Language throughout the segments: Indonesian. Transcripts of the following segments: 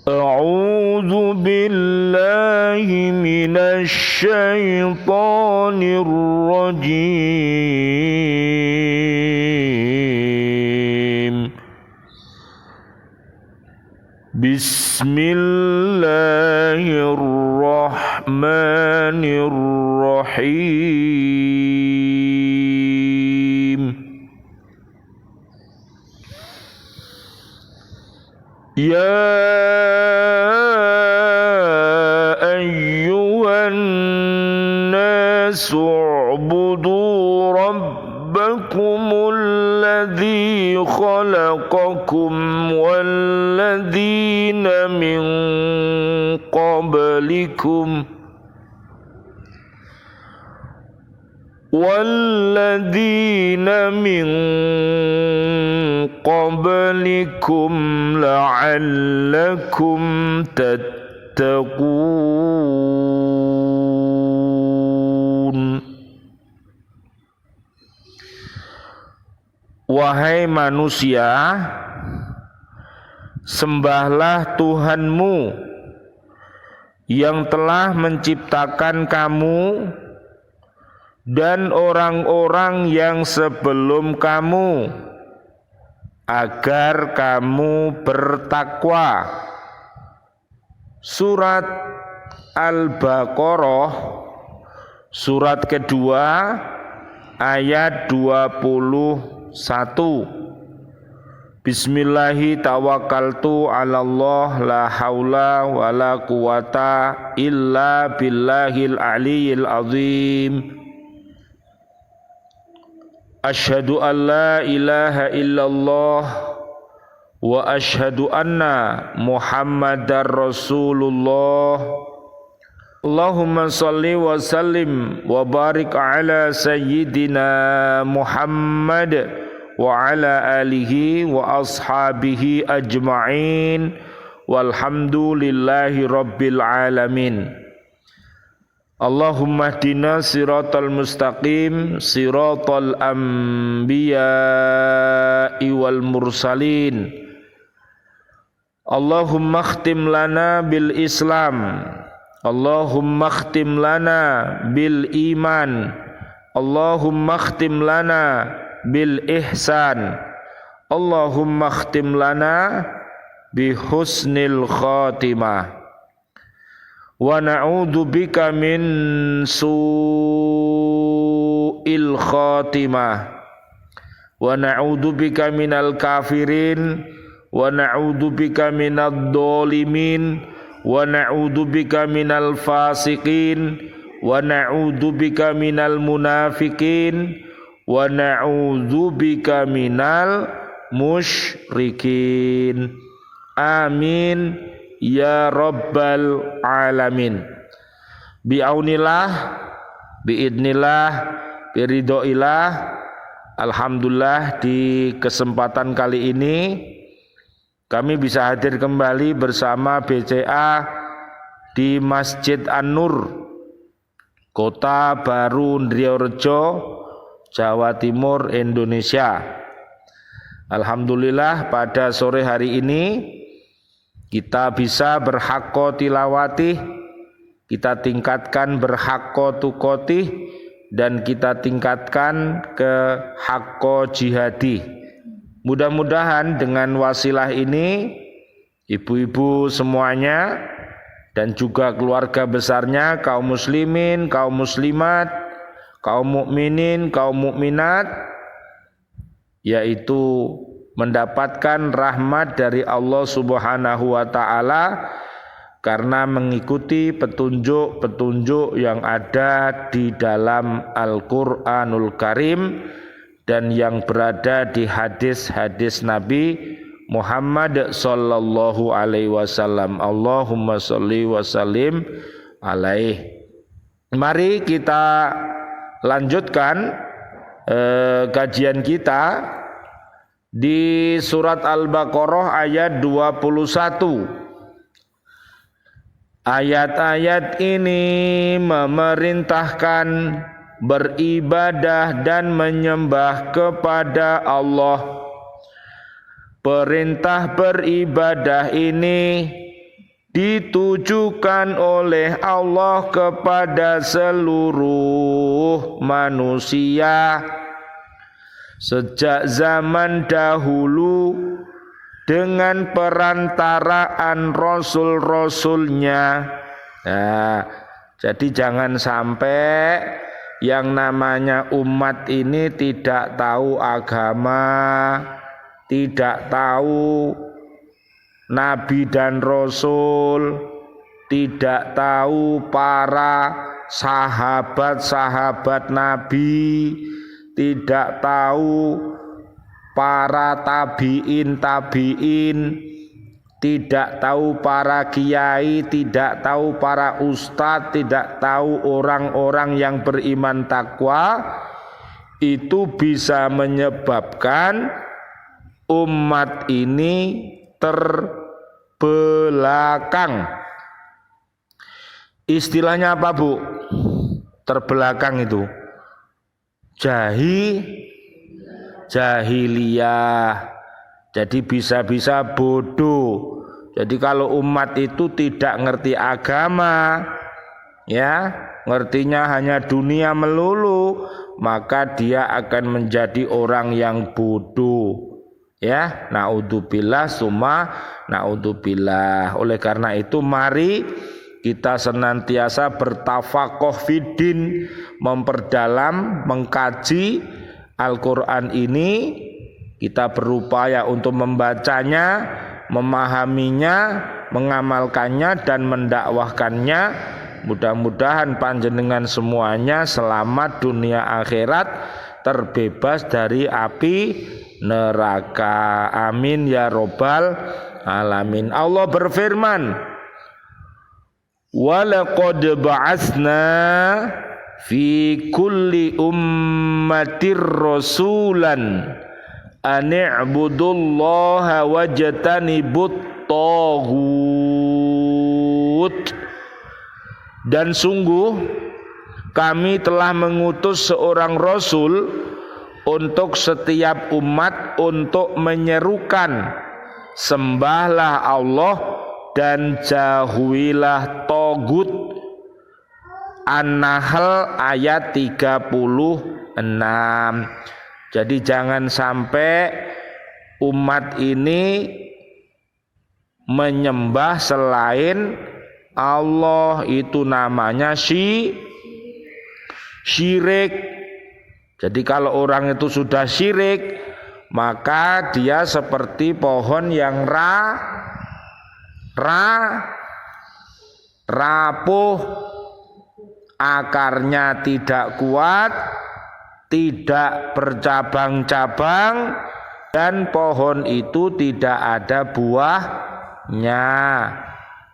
أعوذ بالله من الشيطان الرجيم بسم الله الرحمن الرحيم يا أيها الناس اعبدوا ربكم الذي خلقكم والذين من قبلكم لعلكم تتقون. Wahai manusia, sembahlah Tuhanmu yang telah menciptakan kamu dan orang-orang yang sebelum kamu, agar kamu bertakwa. Surat Al-Baqarah, surat kedua, ayat 21. Bismillahi tawakkaltu 'alallah la haula wala quwata illa billahil aliyyil azim. Asyhadu an la ilaha illallah wa asyhadu anna Muhammadar Rasulullah. Allahumma salli wa sallim wa barik ala sayyidina Muhammad wa ala alihi wa ashabihi ajma'in walhamdulillahi rabbil alamin. Allahumma hdina siratal mustaqim siratal anbiya'i wal mursalin. Allahumma khtim lana bil Islam, Allahumma khtim lana bil iman, Allahumma khtim lana bil ihsan, Allahumma khtim lana bi husnil khatimah. Wa na'udzu bika min su'il khatimah, wa na'udzu bika minal kafirin, wa na'udzu bika minadh dhalimin, wa na'udzu bika minal fasiqin, wa na'udzu bika minal munafiqin, wa na'udzu bika minal musyrikin. Amin ya rabbal alamin. Bi'aunillah, biidnillah, biridhoillah. Alhamdulillah, di kesempatan kali ini kami bisa hadir kembali bersama BCA di Masjid An-Nur, Kota Baru Ndriyorejo, Jawa Timur, Indonesia. Alhamdulillah, pada sore hari ini kita bisa berhakko tilawati, kita tingkatkan berhakko tukoti, dan kita tingkatkan ke hakko jihadi. Mudah-mudahan dengan wasilah ini ibu-ibu semuanya dan juga keluarga besarnya, kaum muslimin, kaum muslimat, kaum mukminin, kaum mukminat, yaitu mendapatkan rahmat dari Allah Subhanahu wa ta'ala karena mengikuti petunjuk-petunjuk yang ada di dalam Al-Qur'anul Karim dan yang berada di hadis-hadis Nabi Muhammad sallallahu alaihi wasallam. Allahumma sholli wa sallim alaihi. Mari kita lanjutkan kajian kita di surat Al-Baqarah ayat 21. Ayat-ayat ini memerintahkan beribadah dan menyembah kepada Allah. Perintah beribadah ini ditujukan oleh Allah kepada seluruh manusia sejak zaman dahulu dengan perantaraan rasul-rasulnya. Nah, jadi jangan sampai yang namanya umat ini tidak tahu agama, tidak tahu nabi dan rasul, tidak tahu para sahabat-sahabat nabi, tidak tahu para tabiin, tidak tahu para kiai, tidak tahu para ustadz, tidak tahu orang-orang yang beriman takwa. Itu bisa menyebabkan umat ini terbelakang. Istilahnya apa, Bu? Terbelakang itu jahiliyah. Jadi bisa-bisa bodoh. Jadi kalau umat itu tidak ngerti agama, ya, ngertinya hanya dunia melulu, maka dia akan menjadi orang yang bodoh. Ya, naudzubillah summa naudzubillah. Oleh karena itu mari kita senantiasa bertafaqoh fiddin, memperdalam, mengkaji Al-Quran ini. Kita berupaya untuk membacanya, memahaminya, mengamalkannya dan mendakwahkannya. Mudah-mudahan panjenengan semuanya selamat dunia akhirat, terbebas dari api neraka. Amin ya robbal alamin. Allah berfirman, walaqad ba'atsna fi kulli ummatir rasulan an i'budullaha wajtanibut taghut. Dan sungguh kami telah mengutus seorang rasul untuk setiap umat untuk menyerukan sembahlah Allah dan jauhilah tagut. An-Nahl ayat 36. Jadi jangan sampai umat ini menyembah selain Allah, itu namanya syirik. Jadi kalau orang itu sudah syirik, maka dia seperti pohon yang rapuh, akarnya tidak kuat, tidak bercabang-cabang, dan pohon itu tidak ada buahnya.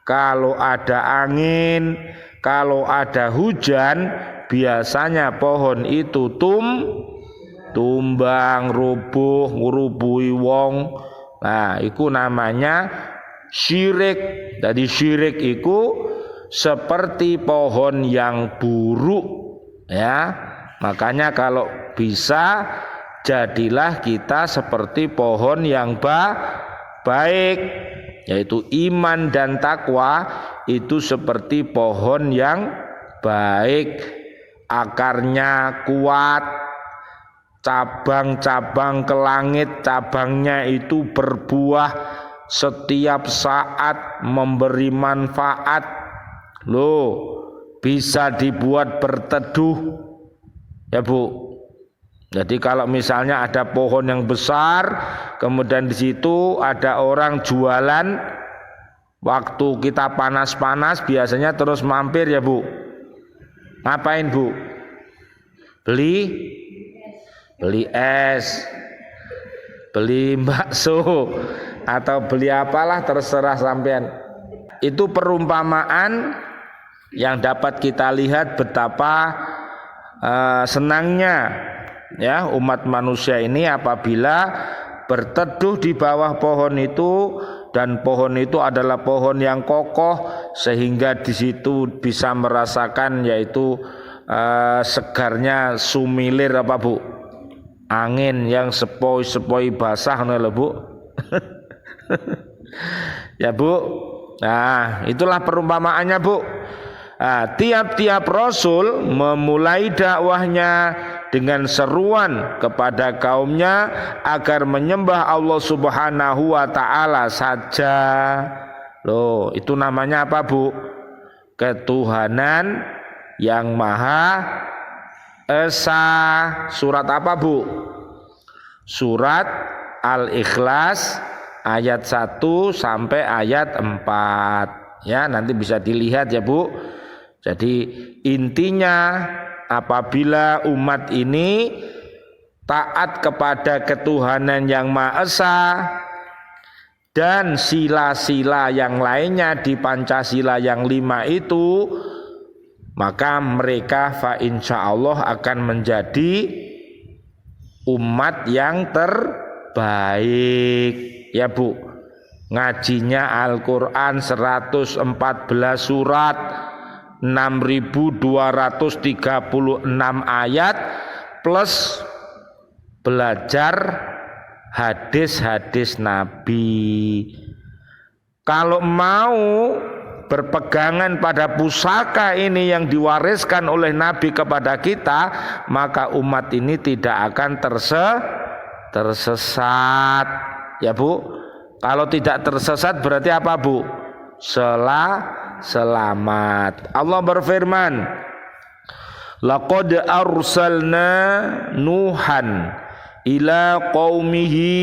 Kalau ada angin, kalau ada hujan, biasanya pohon itu tumbang, rubuh, ngurubuhi wong. Nah, itu namanya syirik. Jadi syirik itu seperti pohon yang buruk, ya. Makanya kalau bisa jadilah kita seperti pohon yang baik, yaitu iman dan takwa. Itu seperti pohon yang baik, akarnya kuat, cabang-cabang ke langit, cabangnya itu berbuah setiap saat, memberi manfaat. Loh, bisa dibuat berteduh, ya Bu. Jadi kalau misalnya ada pohon yang besar, kemudian di situ ada orang jualan, waktu kita panas-panas biasanya terus mampir, ya Bu. Ngapain, Bu? Beli es, beli bakso, atau beli apalah, terserah sampean. Itu perumpamaan yang dapat kita lihat betapa senangnya, ya, umat manusia ini apabila berteduh di bawah pohon itu, dan pohon itu adalah pohon yang kokoh sehingga di situ bisa merasakan yaitu segarnya sumilir apa Bu, angin yang sepoi-sepoi basah, Bu. Ya Bu, Nah, itulah perumpamaannya, Bu. Nah, tiap-tiap rasul memulai dakwahnya dengan seruan kepada kaumnya agar menyembah Allah Subhanahu wa taala saja. Loh, itu namanya apa, Bu? Ketuhanan yang Maha Esa. Surat apa, Bu? Surat Al-Ikhlas ayat 1 sampai ayat 4. Ya, nanti bisa dilihat ya, Bu. Jadi intinya apabila umat ini taat kepada ketuhanan yang Maha Esa dan sila-sila yang lainnya di Pancasila yang 5 itu, maka mereka fa insyaallah akan menjadi umat yang terbaik ya, Bu. Ngajinya Al-Quran 114 surat, 6.236 ayat, plus belajar hadis-hadis Nabi. Kalau mau berpegangan pada pusaka ini yang diwariskan oleh Nabi kepada kita, maka umat ini tidak akan tersesat ya, Bu. Kalau tidak tersesat berarti apa, Bu? Selamat. Allah berfirman, laqad arsalna Nuhan ila qaumihi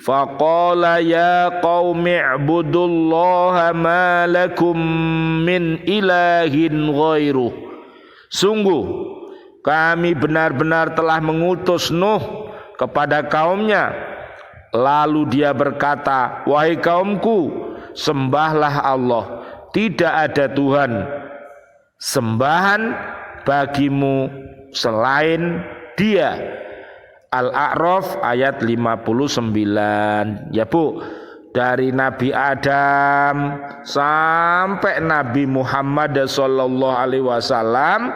faqala ya qaumi ibudullaha ma lakum min ilahin ghairuh. Sungguh kami benar-benar telah mengutus Nuh kepada kaumnya, lalu dia berkata, wahai kaumku, sembahlah Allah, tidak ada Tuhan sembahan bagimu selain Dia. Al-A'raf ayat 59 ya, Bu. Dari Nabi Adam sampai Nabi Muhammad sallallahu alaihi wasallam,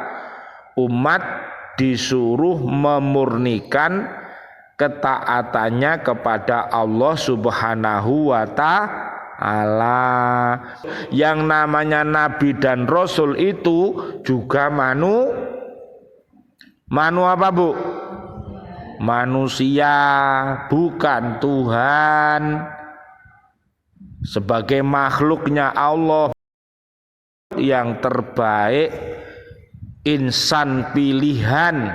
umat disuruh memurnikan ketaatannya kepada Allah Subhanahu wa ta'ala. Yang namanya Nabi dan Rasul itu juga manu apa, Bu? Manusia, bukan Tuhan. Sebagai makhluknya Allah yang terbaik, insan pilihan,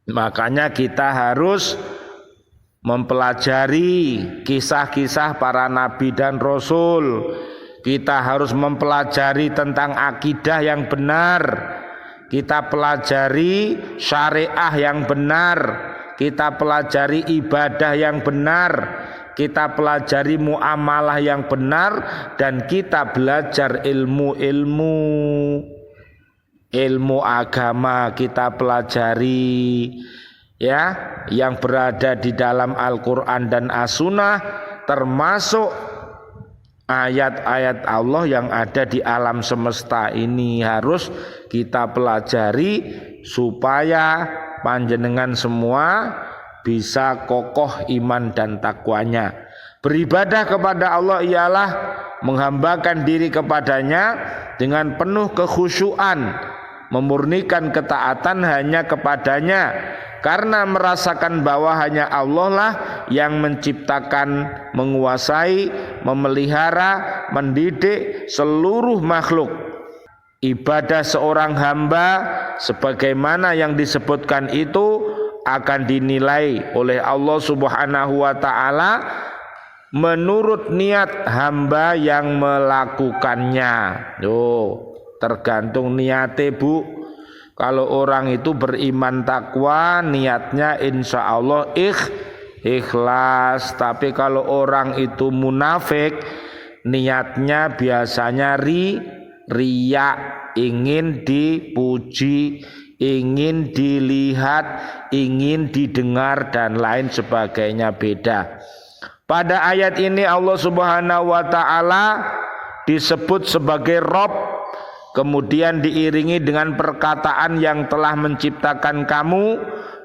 makanya kita harus mempelajari kisah-kisah para nabi dan rasul. Kita harus mempelajari tentang akidah yang benar, kita pelajari syariah yang benar, kita pelajari ibadah yang benar, kita pelajari muamalah yang benar, dan kita belajar ilmu agama kita pelajari ya, yang berada di dalam Al-Quran dan As-Sunnah, termasuk ayat-ayat Allah yang ada di alam semesta ini harus kita pelajari supaya panjenengan semua bisa kokoh iman dan takwanya. Beribadah kepada Allah ialah menghambakan diri kepadanya dengan penuh kekhusyuan, memurnikan ketaatan hanya kepadanya, karena merasakan bahwa hanya Allah lah yang menciptakan, menguasai, memelihara, mendidik seluruh makhluk. Ibadah seorang hamba sebagaimana yang disebutkan itu akan dinilai oleh Allah Subhanahu wa ta'ala menurut niat hamba yang melakukannya. Tergantung niatnya, Bu. Kalau orang itu beriman takwa, niatnya insya Allah ikhlas. Tapi kalau orang itu munafik, niatnya biasanya riya, ingin dipuji, ingin dilihat, ingin didengar, dan lain sebagainya, beda. Pada ayat ini Allah Subhanahu wa ta'ala disebut sebagai Rabb, kemudian diiringi dengan perkataan yang telah menciptakan kamu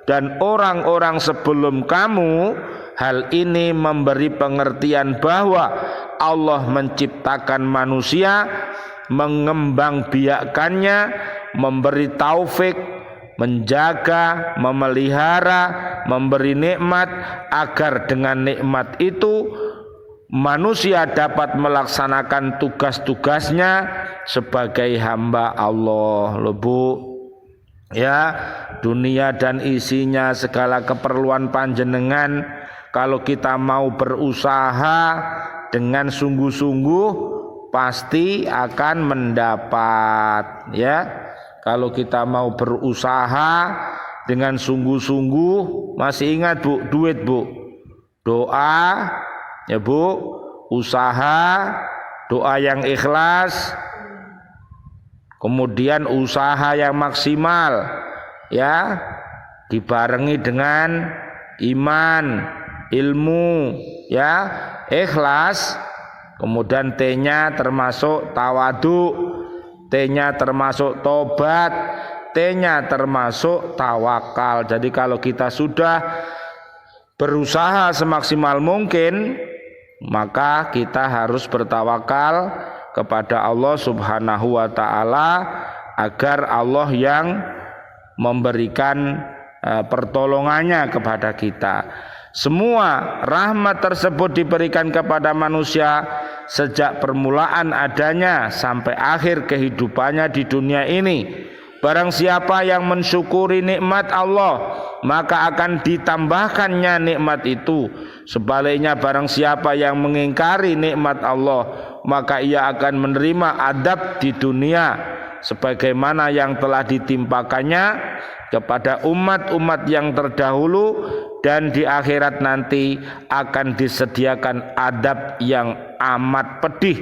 dan orang-orang sebelum kamu Hal ini memberi pengertian bahwa Allah menciptakan manusia, mengembangbiakannya, memberi taufik, menjaga, memelihara, memberi nikmat, agar dengan nikmat itu manusia dapat melaksanakan tugas-tugasnya sebagai hamba Allah. Loh Bu, ya, dunia dan isinya, segala keperluan panjenengan, kalau kita mau berusaha dengan sungguh-sungguh pasti akan mendapat, ya. Kalau kita mau berusaha dengan sungguh-sungguh, masih ingat Bu, duit Bu, doa ya Bu, usaha, doa yang ikhlas, kemudian usaha yang maksimal, ya, dibarengi dengan iman, ilmu, ya, ikhlas. Kemudian T-nya termasuk tawadu, T-nya termasuk tobat, T-nya termasuk tawakal. Jadi kalau kita sudah berusaha semaksimal mungkin, maka kita harus bertawakal kepada Allah Subhanahu wa ta'ala, agar Allah yang memberikan pertolongannya kepada kita. Semua rahmat tersebut diberikan kepada manusia sejak permulaan adanya sampai akhir kehidupannya di dunia ini. Barang siapa yang mensyukuri nikmat Allah, maka akan ditambahkannya nikmat itu. Sebaliknya, barang siapa yang mengingkari nikmat Allah, maka ia akan menerima adab di dunia sebagaimana yang telah ditimpakannya kepada umat-umat yang terdahulu, dan di akhirat nanti akan disediakan adab yang amat pedih.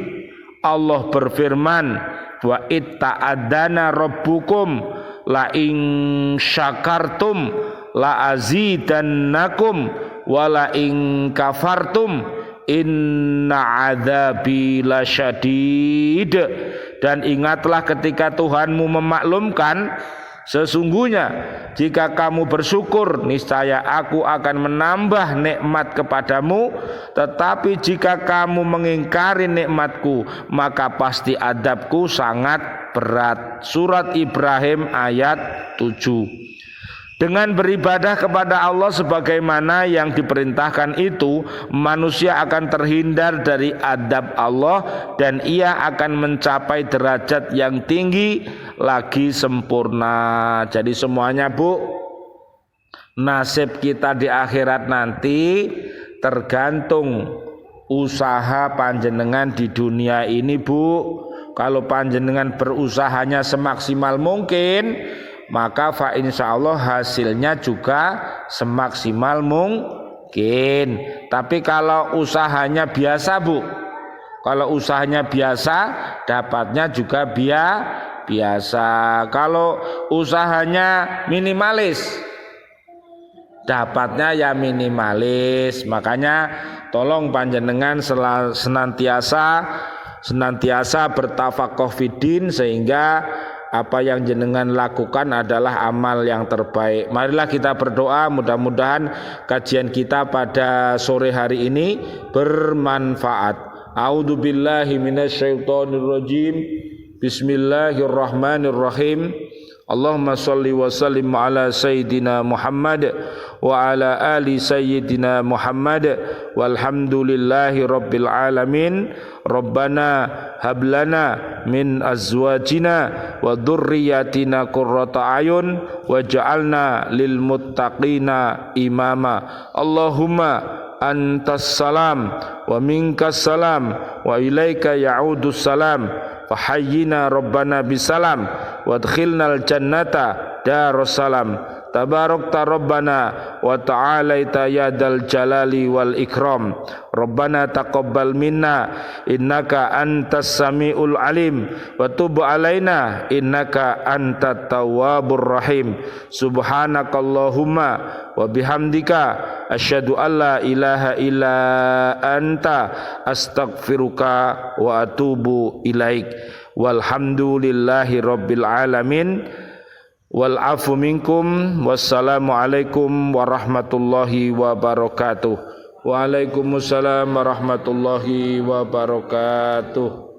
Allah berfirman, wa itta'adana rabbukum la in syakartum la azidannakum wa la in kafartum inna adzabi lasyadid. Dan ingatlah ketika Tuhanmu memaklumkan, sesungguhnya jika kamu bersyukur, niscaya aku akan menambah nikmat kepadamu, tetapi jika kamu mengingkari nikmatku, maka pasti adabku sangat berat. Surat Ibrahim ayat 7. Dengan beribadah kepada Allah sebagaimana yang diperintahkan itu, manusia akan terhindar dari adab Allah dan ia akan mencapai derajat yang tinggi lagi sempurna. Jadi semuanya Bu, nasib kita di akhirat nanti tergantung usaha panjenengan di dunia ini Bu. Kalau panjenengan berusahanya semaksimal mungkin, maka fa insyaallah hasilnya juga semaksimal mungkin. Tapi kalau usahanya biasa Bu, kalau usahanya biasa, dapatnya juga biasa. Kalau usahanya minimalis, dapatnya ya minimalis. Makanya tolong panjenengan senantiasa bertafakuh fiddin, sehingga apa yang jenengan lakukan adalah amal yang terbaik. Marilah kita berdoa, mudah-mudahan kajian kita pada sore hari ini bermanfaat. A'udzubillahi minasyaitonirrajim. Bismillahirrahmanirrahim. Allahumma shalli wa sallim ala sayyidina Muhammad wa ala ali sayyidina Muhammad walhamdulillahi rabbil alamin. Rabbana hablana min azwajina wa dhurriyyatina qurrata ayun waj'alna lil muttaqina imama. Allahumma antas salam wa minkas salam wa ilaika ya'udus salam fahayyina rabbana bisalam wadkhilnal jannata darussalam. Tabarakta rabbana wa ta'alaita ya dal jalali wal ikram. Rabbana taqabbal minna innaka antas samiul alim wa tub alaina innaka antat tawwabur rahim. Subhanakallahumma wa bihamdika asyhadu an la ilaha illa anta astaghfiruka wa atubu ilaik. Walhamdulillahi rabbil alamin. Wal afu minkum. Wassalamu alaikum warahmatullahi wabarakatuh. Waalaikumsalam warahmatullahi wabarakatuh.